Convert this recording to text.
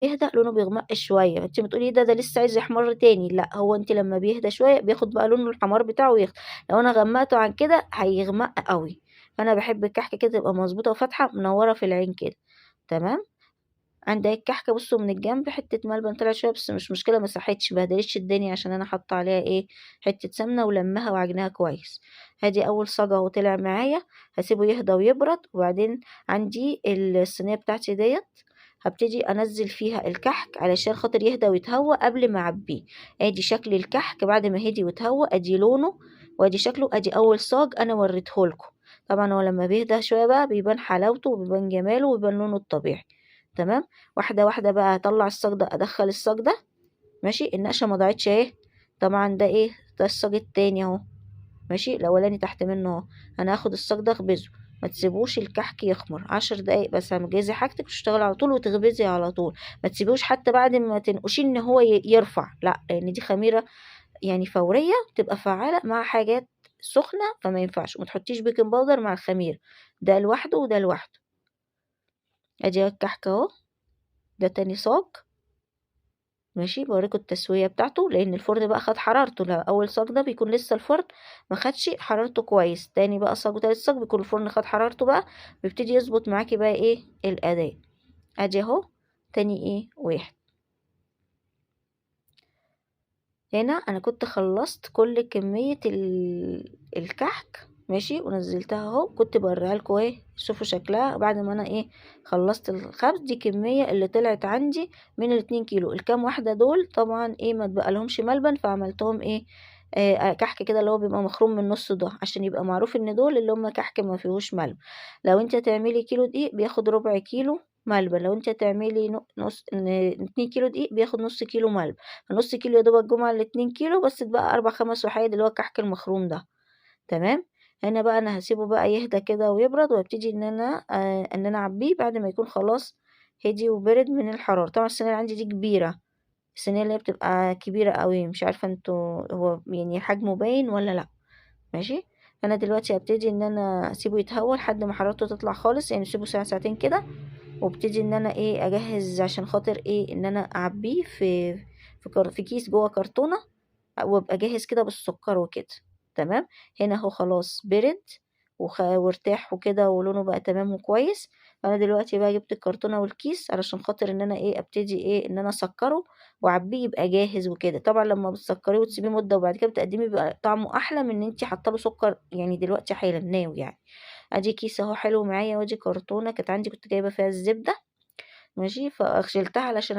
يهدى لونه بيغمق شوية، انت بتقولي ايه ده لسه عايز يحمر تاني، لا هو انت لما بيهدى شوية بياخد بقى لونه الحمار بتاعه ويخ. لو انا غمقته عن كده هيغمق قوي. فانا بحب الكحكة كده تبقى مظبوطة وفاتحة منورة في العين كده. تمام. عندي الكحكة بصوا من الجنب حتة ملبن طلع شوية بس مش مشكلة، مسحتش بهدلتش الدنيا عشان انا حاطة عليها ايه، حتة سمنة ولمها وعجنها كويس. هادي اول صاجة اهو طلع معايا. هسيبه يهدى ويبرد وبعدين عندي الصينية بتاعتي ديت. هبتدي انزل فيها الكحك علشان خاطر يهدى ويتهوى قبل ما اعبيه. ادي شكل الكحك بعد ما هدي وتهوى، ادي لونه وادي شكله، ادي اول صاج انا وريتهولكم. طبعا هو لما بيهدى شوية بقى بيبان حلاوته وبيبان جماله وبيبان لونه الطبيعي. تمام. واحدة واحدة بقى اطلع الصاج ده ادخل الصاج ده. ماشي النقشة ما ضاعتش اهي. طبعا ده ايه، ده الصاج التاني اهو. ماشي الاولاني تحت منه اهو. انا هاخد الصاج ده اخبزه. ما تسيبوش الكحك يخمر 10 دقايق بس، هتجهزي حاجتك وتشتغلي على طول وتخبزي على طول. ما تسيبوش حتى بعد ما تنقشيه ان هو يرفع، لا لان دي خميرة يعني فورية تبقى فعالة مع حاجات سخنة، فما ينفعش. وما تحطيش بيكنج باودر مع الخمير، ده لوحده وده لوحده. ادي الكحك اهو. ده تاني صاج. ماشي بوريكم التسوية بتاعته لان الفرن بقى خد حرارته. لا اول صاج ده بيكون لسه الفرن ما خدش حرارته كويس، تاني بقى صاج وتالت صاج بيكون الفرن خد حرارته بقى. بيبتدي يظبط معاكي بقى ايه الاداء. ادي اهو. تاني ايه واحد. هنا انا كنت خلصت كل كمية الكحك. ماشي ونزلتها اهو، كنت بوريها لكم ايه شوفوا شكلها بعد ما انا ايه خلصت الخبز. دي كمية اللي طلعت عندي من ال2 كيلو. الكام واحدة دول طبعا ايه ما تبقى لهمش ملبن، فعملتهم ايه كحك كده اللي هو بيبقى مخروم من النص ده عشان يبقى معروف ان دول اللي هم كحك ما فيهوش ملبن. لو انت هتعملي كيلو دقيق بياخد ربع كيلو ملبن، لو انت هتعملي نص 2 كيلو دقيق بياخد نص كيلو ملبن. نص كيلو يا دوبك جمعة ال2 كيلو بس تبقى 4 5 وحيد اللي هو الكحك المخروم ده. تمام. هنا بقى انا هسيبه بقى يهدى كده ويبرد وابتدي ان انا اعبيه بعد ما يكون خلاص هدي وبرد من الحرارة. طبعا الصينية اللي عندي دي كبيرة، الصينية اللي هي بتبقى كبيرة قوي، مش عارفة انتوا هو يعني حجمه باين ولا لا. ماشي. انا دلوقتي هبتدي ان انا اسيبه يتهوى لحد ما حرارته تطلع خالص، يعني اسيبه ساعة ساعتين كده. وابتدي ان انا ايه اجهز عشان خاطر ايه ان انا اعبيه في كيس جوه كرتونة. وابقى جاهز كده بالسكر وكده. تمام. هنا اهو خلاص برد وارتاح وكده ولونه بقى تمام وكويس. انا دلوقتي بقى جبت الكرتونة والكيس علشان خاطر ان انا ايه ابتدي ايه ان انا اسكره واعبيه يبقى جاهز وكده. طبعا لما بتسكريه وتسيبيه مدة وبعد كده بتقدمي بيبقى طعمه احلى من ان انتي حاطه له سكر يعني دلوقتي حالا ناوي يعني. ادي كيس اهو حلو معايا، وادي كرتونة كانت عندي كنت جايبة فيها الزبدة. ماشي فشيلتها علشان